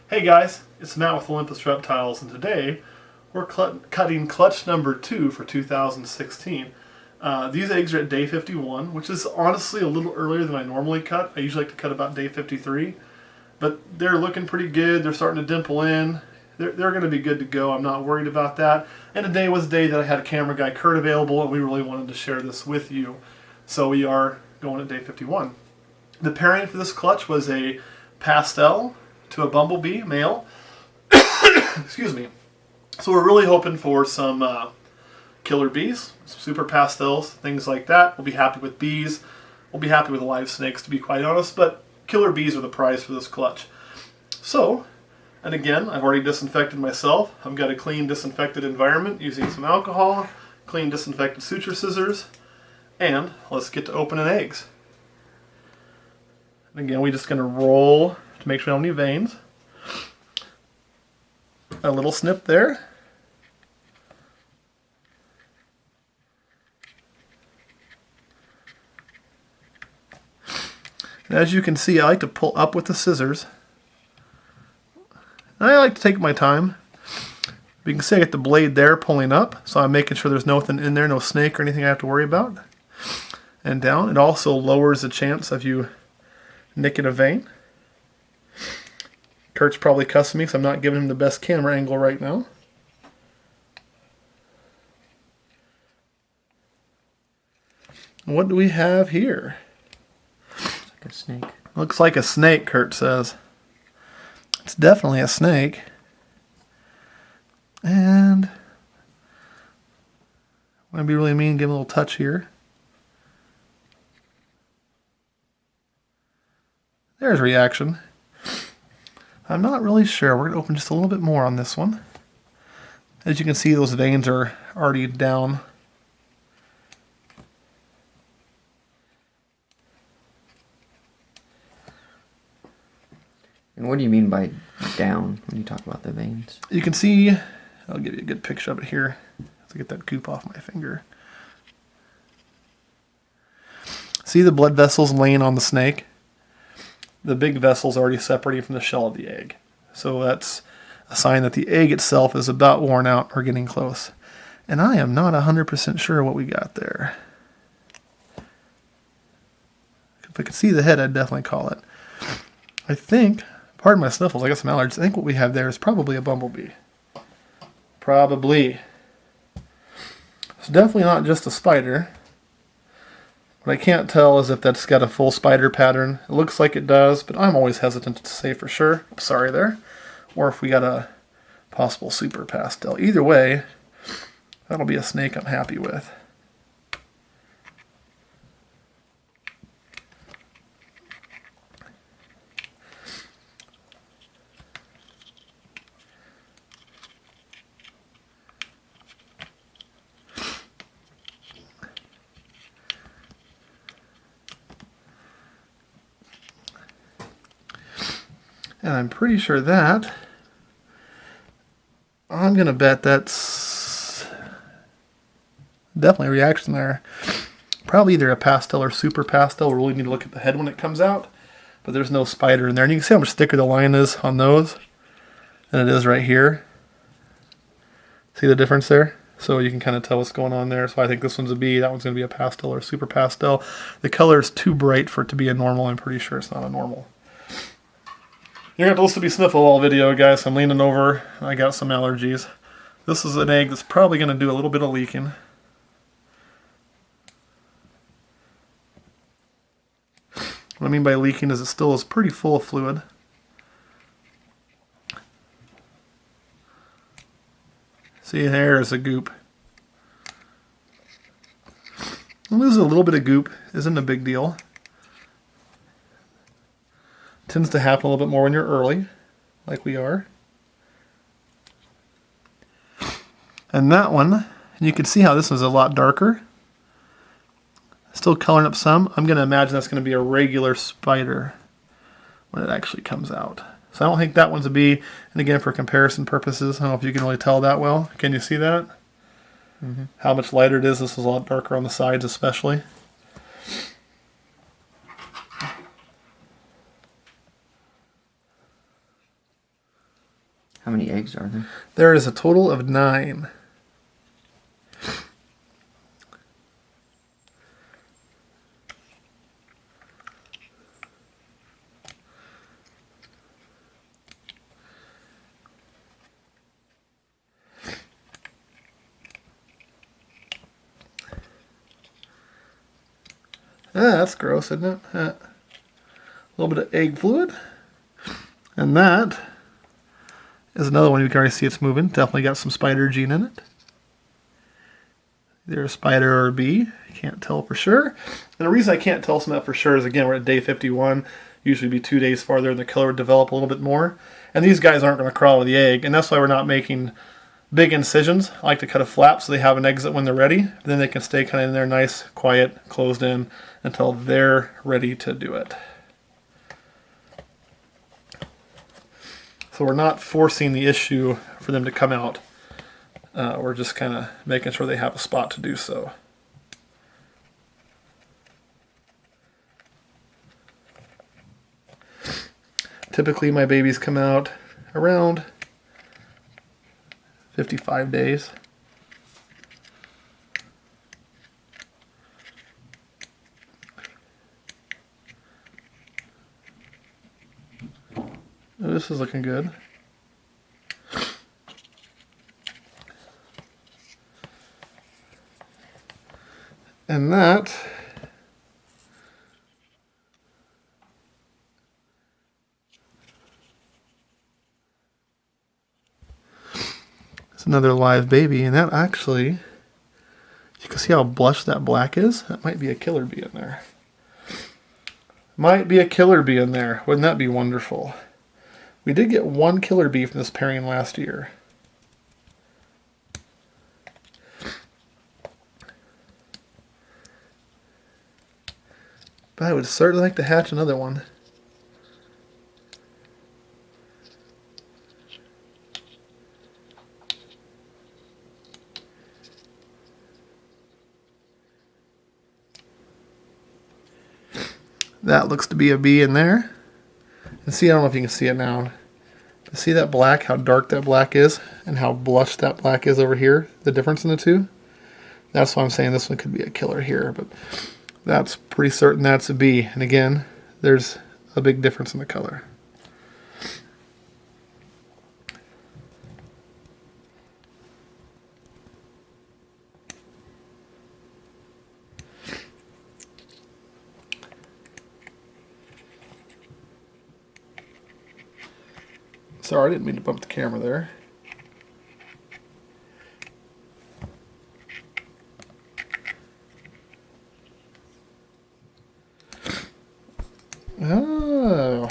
Hey guys, it's Matt with Olympus Reptiles, and today we're cutting clutch number 2 for 2016. These eggs are at day 51, which is honestly a little earlier than I normally cut. I usually like to cut about day 53, but they're looking pretty good. They're starting to dimple in. They're going to be good to go. I'm not worried about that. And today was the day that I had a camera guy, Kurt, available, and we really wanted to share this with you. So we are going at day 51. The pairing for this clutch was a pastel to a bumblebee male. Excuse me. So we're really hoping for some killer bees, some super pastels, things like that. We'll be happy with bees. We'll be happy with live snakes, to be quite honest, but killer bees are the prize for this clutch. So, and again, I've already disinfected myself. I've got a clean, disinfected environment using some alcohol, clean, disinfected suture scissors, and let's get to opening eggs. And again, we're just going to roll to make sure we don't have any veins. A little snip there. And as you can see, I like to pull up with the scissors. And I like to take my time. But you can see I get the blade there pulling up, so I'm making sure there's nothing in there, no snake or anything I have to worry about. And down. It also lowers the chance of you nicking a vein. Kurt's probably cussing me because I'm not giving him the best camera angle right now. What do we have here? Looks like a snake. Looks like a snake, Kurt says. It's definitely a snake. And I'm going to be really mean and give him a little touch here. There's reaction. I'm not really sure. We're going to open just a little bit more on this one. As you can see, those veins are already down. And what do you mean by down when you talk about the veins? You can see, I'll give you a good picture of it here to get that goop off my finger. See the blood vessels laying on the snake? The big vessel's already separating from the shell of the egg. So that's a sign that the egg itself is about worn out or getting close. And I am not 100% sure what we got there. If I could see the head, I'd definitely call it. I think, pardon my sniffles, I got some allergies. I think what we have there is probably a bumblebee. Probably. It's definitely not just a spider. What I can't tell is if that's got a full spider pattern. It looks like it does, but I'm always hesitant to say for sure. Sorry there. Or if we got a possible super pastel. Either way, that'll be a snake I'm happy with. And I'm pretty sure that, I'm going to bet that's definitely a reaction there. Probably either a pastel or super pastel. We'll really need to look at the head when it comes out. But there's no spider in there. And you can see how much thicker the line is on those than it is right here. See the difference there? So you can kind of tell what's going on there. So I think this one's a B. That one's going to be a pastel or super pastel. The color is too bright for it to be a normal. I'm pretty sure it's not a normal. You're going to have to listen to me sniffle all video, guys. I'm leaning over. I got some allergies. This is an egg that's probably going to do a little bit of leaking. What I mean by leaking is it still is pretty full of fluid. See, there's a goop. Losing a little bit of goop isn't a big deal. Tends to happen a little bit more when you're early, like we are. And that one, and you can see how this one's a lot darker. Still coloring up some. I'm going to imagine that's going to be a regular spider when it actually comes out. So I don't think that one's a B. And again, for comparison purposes, I don't know if you can really tell that well. Can you see that? Mm-hmm. How much lighter it is. This is a lot darker on the sides especially. eggs are there? There is a total of 9. That's gross, isn't it? A little bit of egg fluid. And that is another one. You can already see it's moving. Definitely got some spider gene in it. Either a spider or a bee. Can't tell for sure. And the reason I can't tell some of that for sure is, again, we're at day 51. Usually be 2 days farther and the color would develop a little bit more. And these guys aren't going to crawl with the egg. And that's why we're not making big incisions. I like to cut a flap so they have an exit when they're ready. Then they can stay kind of in there nice, quiet, closed in until they're ready to do it. So we're not forcing the issue for them to come out. We're just kind of making sure they have a spot to do so. Typically my babies come out around 55 days. Oh, this is looking good. And that is another live baby, and that actually, you can see how blush that black is. That might be a killer bee in there. Might be a killer bee in there. Wouldn't that be wonderful? We did get 1 killer bee from this pairing last year. But I would certainly like to hatch another one. That looks to be a bee in there. And see, I don't know if you can see it now. See that black, how dark that black is, and how blush that black is over here? The difference in the two? That's why I'm saying this one could be a killer here, but that's pretty certain that's a bee. And again, there's a big difference in the color. Sorry, I didn't mean to bump the camera there. Oh.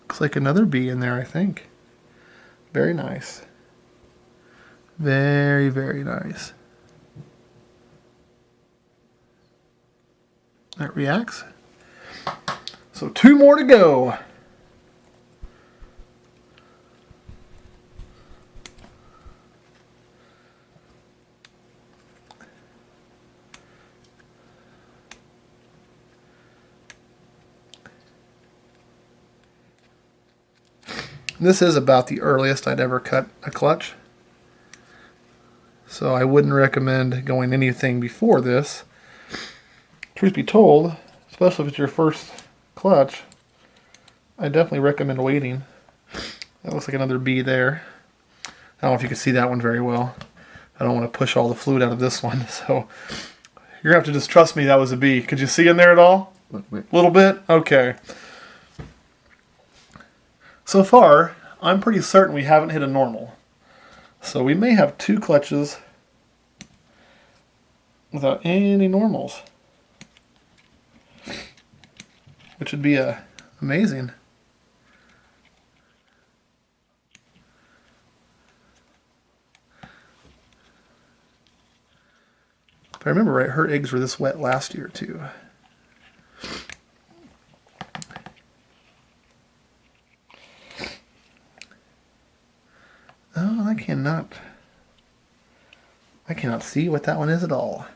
Looks like another bee in there, I think. Very nice. Very, very nice. That reacts. So 2 more to go. This is about the earliest I'd ever cut a clutch. So I wouldn't recommend going anything before this. Truth be told, especially if it's your first clutch, I definitely recommend waiting. That looks like another bee there. I don't know if you can see that one very well. I don't want to push all the fluid out of this one, so you're going to have to just trust me that was a bee. Could you see in there at all? A little bit? Okay. So far, I'm pretty certain we haven't hit a normal. So we may have 2 clutches without any normals, which would be amazing. If I remember right, her eggs were this wet last year too. Oh, I cannot see what that one is at all.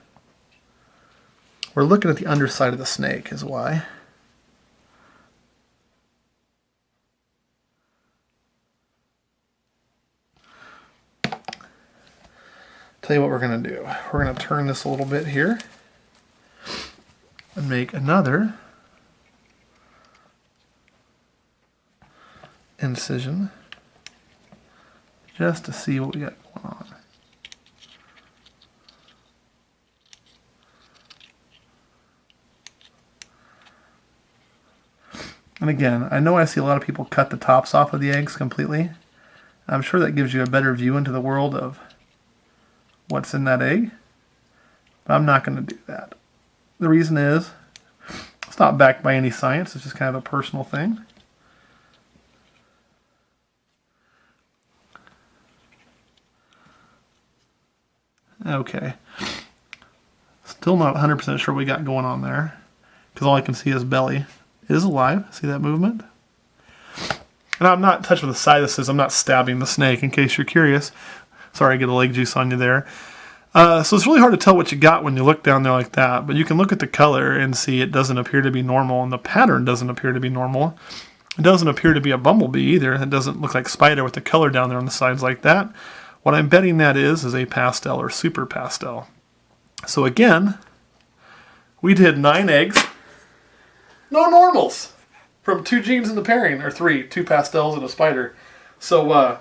We're looking at the underside of the snake is why. Tell you what we're going to do. We're going to turn this a little bit here and make another incision just to see what we got going on. And again, I know I see a lot of people cut the tops off of the eggs completely. I'm sure that gives you a better view into the world of what's in that egg. But I'm not going to do that. The reason is, it's not backed by any science. It's just kind of a personal thing. Okay. Still not 100% sure what we got going on there, because all I can see is belly. It is alive. See that movement? And I'm not touching the side of this. I'm not stabbing the snake, in case you're curious. Sorry, I get a leg juice on you there. So it's really hard to tell what you got when you look down there like that, but you can look at the color and see it doesn't appear to be normal, and the pattern doesn't appear to be normal. It doesn't appear to be a bumblebee either. It doesn't look like spider with the color down there on the sides like that. What I'm betting that is a pastel or super pastel. So again, we did 9 eggs. No normals from 2 genes in the pairing, or 3, 2 pastels and a spider. So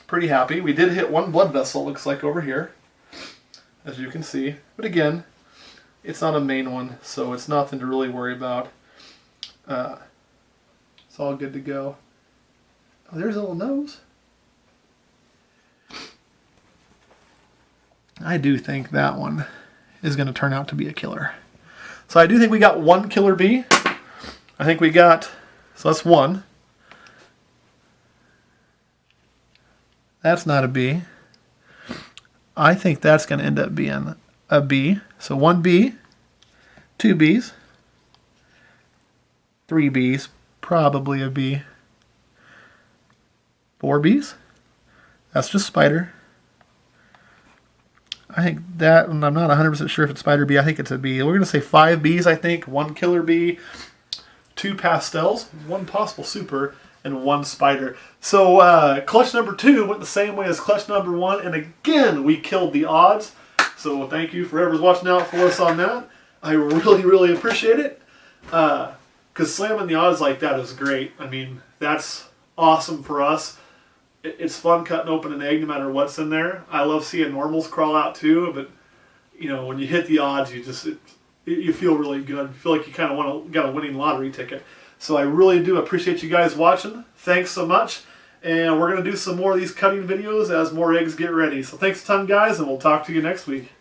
pretty happy. We did hit 1 blood vessel, looks like over here, as you can see. But again, it's not a main one, so it's nothing to really worry about. It's all good to go. Oh, there's a little nose. I do think that one is going to turn out to be a killer. So I do think we got 1 killer bee. I think we got, so that's 1. That's not a bee. I think that's going to end up being a bee. So 1 bee, 2 bees, 3 bees, probably a bee, 4 bees. That's just spider. I think that, and I'm not 100% sure if it's spider bee. I think it's a bee. We're going to say 5 bees, I think. 1 killer bee, 2 pastels, 1 possible super, and 1 spider. So clutch number 2 went the same way as clutch number 1, and again, we killed the odds. So thank you for whoever's watching out for us on that. I really, really appreciate it. Because slamming the odds like that is great. I mean, that's awesome for us. It's fun cutting open an egg no matter what's in there. I love seeing normals crawl out too, but you know, when you hit the odds, you feel really good. You feel like you kind of got a winning lottery ticket. So I really do appreciate you guys watching. Thanks so much. And we're going to do some more of these cutting videos as more eggs get ready. So thanks a ton, guys, and we'll talk to you next week.